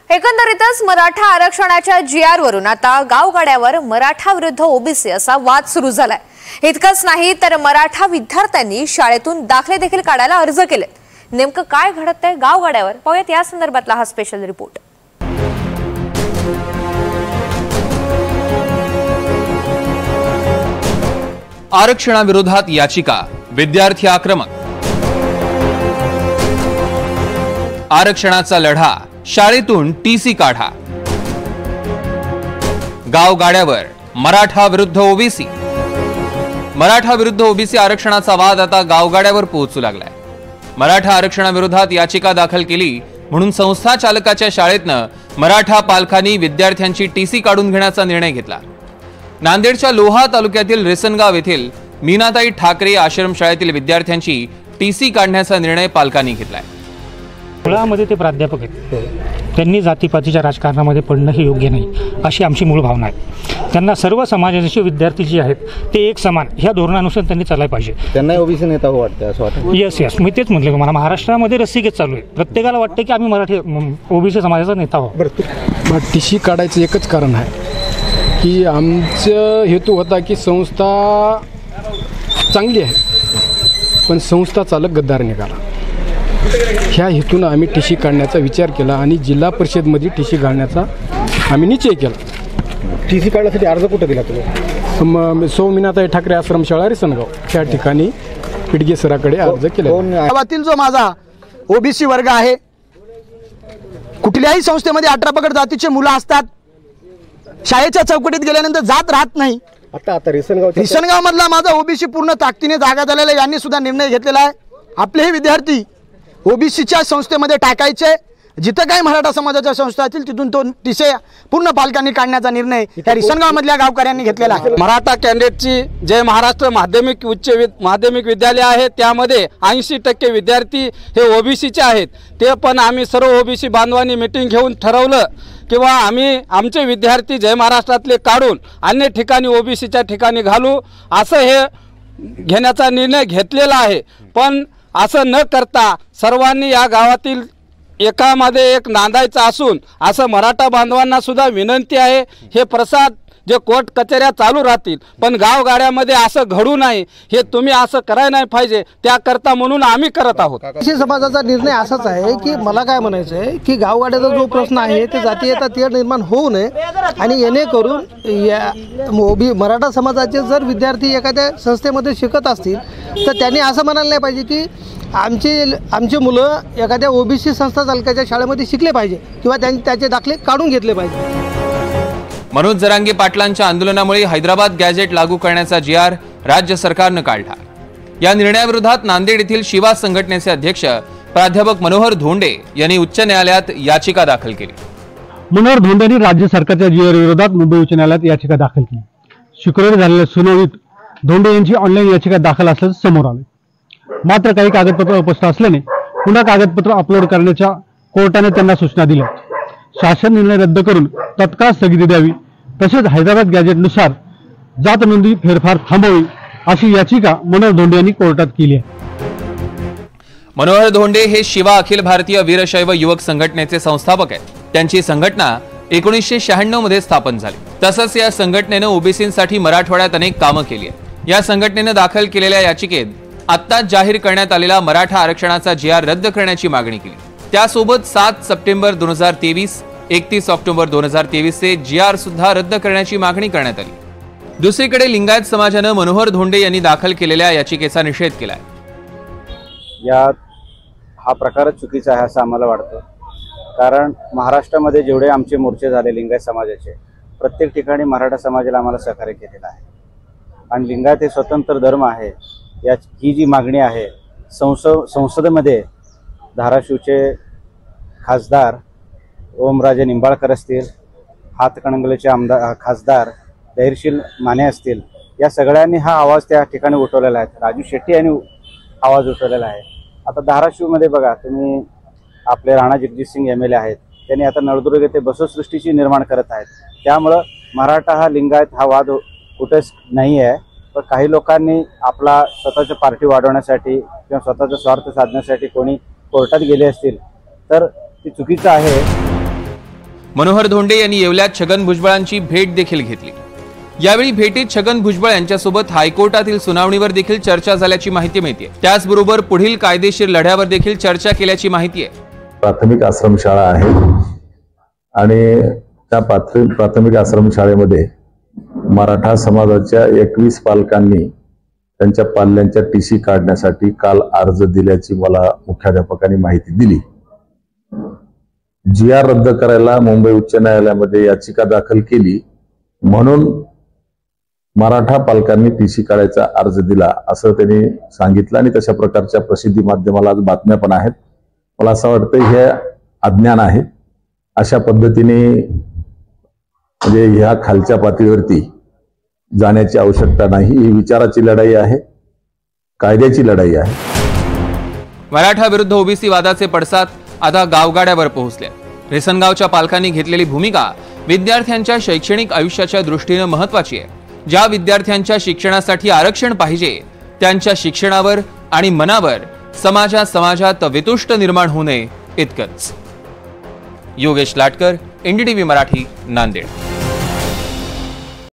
एकंदरीतच मराठा आरक्षणाच्या जीआर वरून आता गावगाड्यावर मराठा विरुद्ध ओबीसी असा वाद सुरू झालाय। इतकंच नाही तर मराठा विद्यार्थ्यांनी शाळेतून दाखले देखील काढायला अर्ज केलेत। नेमकं काय घडतंय गावगाड्यावर पाहूयात या संदर्भातला हा स्पेशल रिपोर्ट। आरक्षणाविरोधात याचिका, विद्यार्थी आक्रमक। आरक्षणाचा लढा, शाळेतून टीसी काढा। गावगाड्यावर मराठा विरुद्ध ओबीसी। मराठा विरुद्ध ओबीसी आरक्षणाचा वाद आता गावगाड्यावर पोहोचू लागलाय। मराठा आरक्षणाविरोधात याचिका दाखल केली म्हणून संस्था चालकाच्या शाळेतनं मराठा पालकांनी विद्यार्थ्यांची टीसी काढून घेण्याचा निर्णय घेतला। नांदेडच्या लोहा तालुक्यातील रेसनगाव येथील मीनाताई ठाकरे आश्रमशाळेतील विद्यार्थ्यांची टीसी काढण्याचा निर्णय पालकांनी घेतलाय। मुळामध्ये ते प्राध्यापक आहेत, त्यांनी जातीपातीच्या राजकारणामध्ये पडणं हे योग्य नाही अशी आमची मूळ भावना आहे। त्यांना सर्व समाजाचे विद्यार्थी जे आहेत ते एक समान ह्या धोरणानुसार त्यांनी चालायला पाहिजे। त्यांना ओबीसी नेता हो वाटतं असं वाटतं। यस मी तेच म्हटलं, मला महाराष्ट्रामध्ये रस्सीखेच चालू आहे। प्रत्येकाला वाटतं की आम्ही मराठी ओबीसी समाजाचा नेता हो। बरं टीसी काढायचं एकच कारण आहे की आमचा हेतू होता की संस्था चांगली आहे पण संस्था चालक गद्दार निघाला। ह्या हेतून आम्ही टीसी काढण्याचा विचार केला आणि जिल्हा परिषदमध्ये टीसी काढण्याचा आम्ही निश्चय केला। टीसी काढण्यासाठी अर्ज कुठे दिला तुम्ही? सौ मीनाताई ठाकरे आश्रमशाळा रेसनगाव त्या ठिकाणी पिडगे सराकडे अर्ज केला। गावातील जो माझा ओबीसी वर्ग आहे, कुठल्याही संस्थेमध्ये 18 पगड जातीचे मुलं असतात, शाळेच्या चौकटीत गेल्यानंतर जात राहत नाही। आता रेसनगाव मधला माझा ओबीसी पूर्ण ताकदीने जागा झालेला, यांनी सुद्धा निर्णय घेतलेला आहे आपलेही विद्यार्थी ओबीसीच्या संस्थेमध्ये टाकायचे। जिथं काही मराठा समाजाच्या संस्था असतील तिथून तो टीसी पूर्ण पालकांनी काढण्याचा निर्णय त्या रेसनगाव मधल्या गावकऱ्यांनी घेतलेला आहे। मराठा कॅन्डिडेटची जय महाराष्ट्र माध्यमिक माध्यमिक विद्यालय आहे, त्यामध्ये 80% विद्यार्थी हे ओबीसीचे आहेत। ते पण आम्ही सर्व ओबीसी बांधवांनी मीटिंग घेऊन ठरवलं किंवा आम्ही आमचे विद्यार्थी जय महाराष्ट्रातले काढून अन्य ठिकाणी ओबीसीच्या ठिकाणी घालू असं हे घेण्याचा निर्णय घेतलेला आहे। पण असं न करता सर्वांनी या गावातील एकामध्ये एक नांदायचं असून असं मराठा बांधवांना सुद्धा विनंती आहे, हे प्रसाद जे कोर्ट कचेऱ्या चालू राहतील पण गावगाड्यामध्ये असं घडू नये, हे तुम्ही असं करायला नाही पाहिजे, त्याकरता म्हणून आम्ही करत आहोत। ओबीसी समाजाचा निर्णय असाच आहे की मला काय म्हणायचं आहे की गावगाड्याचा जो प्रश्न आहे ते जातीयता निर्माण होऊ नये आणि येणेकरून या मराठा समाजाचे जर विद्यार्थी एखाद्या संस्थेमध्ये शिकत असतील तर त्यांनी असं म्हणायला नाही पाहिजे की आमची मुलं एखाद्या ओबीसी संस्था चालकाच्या शाळेमध्ये शिकले पाहिजे किंवा त्यांनी त्याचे दाखले काढून घेतले पाहिजे। मनोज जरांगे पाटलांच्या आंदोलनामुळे हैदराबाद गॅजेट लागू करण्याचा जीआर राज्य सरकारनं काढला। या निर्णयाविरोधात नांदेड येथील शिवा संघटनेचे अध्यक्ष प्राध्यापक मनोहर धोंडे यांनी उच्च न्यायालयात याचिका दाखल केली। मनोहर धोंडे यांनी राज्य सरकारच्या जीआर विरोधात मुंबई उच्च न्यायालयात याचिका दाखल केली। शुक्रवारी झालेल्या सुनावणीत धोंडे यांची ऑनलाईन याचिका दाखल असल्याचं समोर आलं। मात्र काही कागदपत्र उपस्थित असल्याने पुन्हा कागदपत्र अपलोड करण्याच्या कोर्टाने त्यांना सूचना दिल्या। शासन निर्णय रद्द करून तत्काळ स्थगिती द्यावी तसेच हैदराबाद गॅजेटनुसार जात नोंदणी फेरफार थांबवावी अशी याचिका मनोहर धोंडे यांनी कोर्टात केली आहे। मनोहर धोंडे हे शिवा अखिल भारतीय वीरशैव युवक संघटनेचे संस्थापक आहेत। त्यांची संघटना 1996 मध्ये स्थापन झाली। तसंच या संघटनेनं ओबीसींसाठी मराठवाड्यात अनेक कामं केली आहेत। या संघटनेनं दाखल केलेल्या याचिकेत आत्ताच जाहीर करण्यात आलेला मराठा आरक्षणाचा जीआर रद्द करण्याची मागणी केली। त्यासोबत 7 सप्टेंबर 2023, 31 ऑक्टोबर 2023 चे जीआर सुद्धा रद्द करण्याची मागणी करण्यात आली। दुसरीकडे लिंगायत समाजानं मनोहर धोंडे यांनी दाखल केलेल्या याचिकेचा निषेध केलाय। हा प्रकारच चुकीचा आहे असं आम्हाला वाटतं, कारण महाराष्ट्रामध्ये जेवढे आमचे मोर्चे झाले लिंगायत समाजाचे, प्रत्येक ठिकाणी मराठा समाजाला आम्हाला सहकार्य केलेलं आहे आणि लिंगायत हे स्वतंत्र धर्म आहे। ही जी मागणी आहे संसदेमध्ये धाराशिवचे खासदार ओमराजे निंबाळकर असतील, हातकणंगलेचे आमदार खासदार धैर्यशील माने असतील, या सगळ्यांनी हा आवाज त्या ठिकाणी उठवलेला आहे। राजू शेट्टी यांनी आवाज उठवलेला आहे। आता धाराशिवमध्ये बघा तुम्ही, आपले राणा जगजितसिंग MLA आहेत, त्यांनी आता नळदुर्ग येथे बसवसृष्टीची निर्माण करत आहेत। त्यामुळं मराठा हा लिंगायत हा वाद कुठेच नाही आहे, पण काही लोकांनी आपला स्वतःची पार्टी वाढवण्यासाठी किंवा स्वतःचा स्वार्थ साधण्यासाठी कोणी कोर्टात गेले असतील तर ते चुकीचं आहे। मनोहर धोंडे यांनी येवल्यात छगन भुजबळांची भेट देखील घेतली। यावेळी भेटीत छगन भुजबळ यांच्यासोबत हायकोर्टातील सुनावणीवर देखील चर्चा झाल्याची माहिती मिळते। त्याचबरोबर पुढील कायदेशीर लढ्यावर देखील चर्चा केल्याची माहिती आहे। प्राथमिक आश्रमशाळा आहे आणि त्या प्राथमिक आश्रमशाळेमध्ये मराठा समाजाच्या 21 पालकांनी त्यांच्या पाल्यांच्या टीसी काढण्यासाठी काल अर्ज दिल्याची मला मुख्याध्यापकांनी माहिती दिली। GR रद्द करायला मुंबई उच्च न्यायालयामध्ये याचिका दाखल केली म्हणून मराठा पालकांनी टीसी काढायचा अर्ज दिला असं त्यांनी सांगितलं आणि तशा प्रकारच्या प्रसिद्धी माध्यमाला आज बातम्या पण आहेत। मला असं वाटतं हे अज्ञान आहे। अशा पद्धतीने म्हणजे ह्या खालच्या पातळीवरती जाण्याची आवश्यकता नाही। ही विचाराची लढाई आहे, कायद्याची लढाई आहे। मराठा विरुद्ध ओबीसी वादाचे पडसाद आता गावगाड्यावर पोहोचले। रेसनगावच्या पालकांनी घेतलेली भूमिका विद्यार्थ्यांच्या शैक्षणिक आयुष्याच्या दृष्टीने महत्त्वाची आहे। ज्या विद्यार्थ्यांच्या शिक्षणासाठी आरक्षण पाहिजे त्यांच्या शिक्षणावर आणि मनावर समाजात वितुष्ट निर्माण होऊ नये इतकंच। योगेश लाटकर, NDTV मराठी, नांदेड।